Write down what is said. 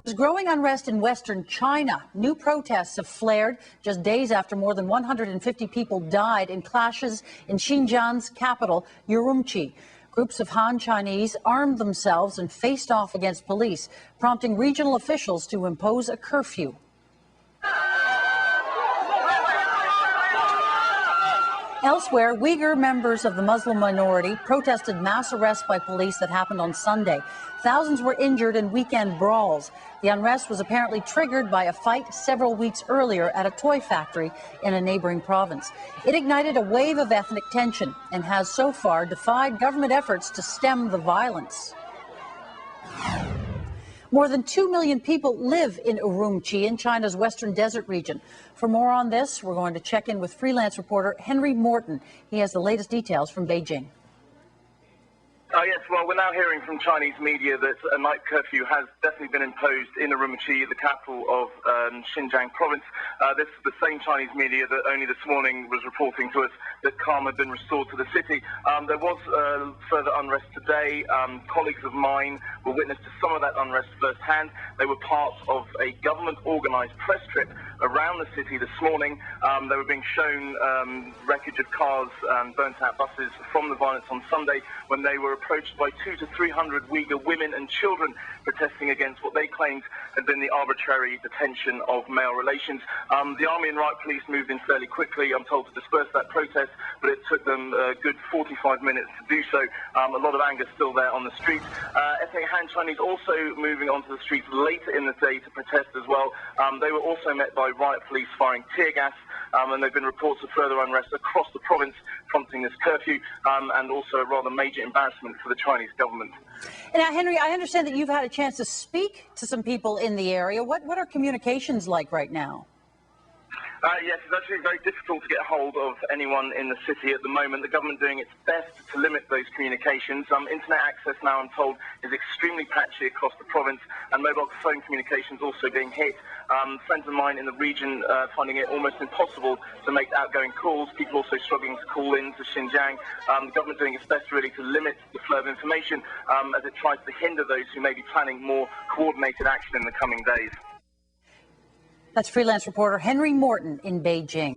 There's growing unrest in western China. New protests have flared just days after more than 150 people died in clashes in Xinjiang's capital, Urumqi. Groups of Han Chinese armed themselves and faced off against police, prompting regional officials to impose a curfew. Elsewhere, Uyghur members of the Muslim minority protested mass arrests by police that happened on Sunday. Thousands were injured in weekend brawls. The unrest was apparently triggered by a fight several weeks earlier at a toy factory in a neighboring province. It ignited a wave of ethnic tension and has so far defied government efforts to stem the violence. More than 2 million people live in Urumqi in China's western desert region. For more on this, we're going to check in with freelance reporter Henry Morton. He has the latest details from Beijing. Yes, well, we're now hearing from Chinese media that a night curfew has definitely been imposed in Urumqi, the capital of Xinjiang province. This is the same Chinese media that only this morning was reporting to us that calm had been restored to the city. There was further unrest today. Colleagues of mine were witness to some of that unrest firsthand. They were part of a government-organised press trip around the city this morning. They were being shown wreckage of cars and burnt-out buses from the violence on Sunday when they were approached by 200 to 300 Uyghur women and children protesting against what they claimed had been the arbitrary detention of male relations. The army and riot police moved in fairly quickly, I'm told, to disperse that protest, but it took them a good 45 minutes to do so. A lot of anger still there on the streets. Ethnic Han Chinese also moving onto the streets later in the day to protest as well. They were also met by riot police firing tear gas, and there have been reports of further unrest across the province, prompting this curfew, and also a rather major embarrassment for the Chinese government. Now, Henry, I understand that you've had a chance to speak to some people in the area. What are communications like right now? Yes, it's actually very difficult to get hold of anyone in the city at the moment. The government doing its best to limit those communications. Internet access now, I'm told, is extremely patchy across the province, and mobile phone communications also being hit. Friends of mine in the region finding it almost impossible to make outgoing calls. People also struggling to call in to Xinjiang. The government doing its best really to limit the flow of information as it tries to hinder those who may be planning more coordinated action in the coming days. That's freelance reporter Henry Morton in Beijing.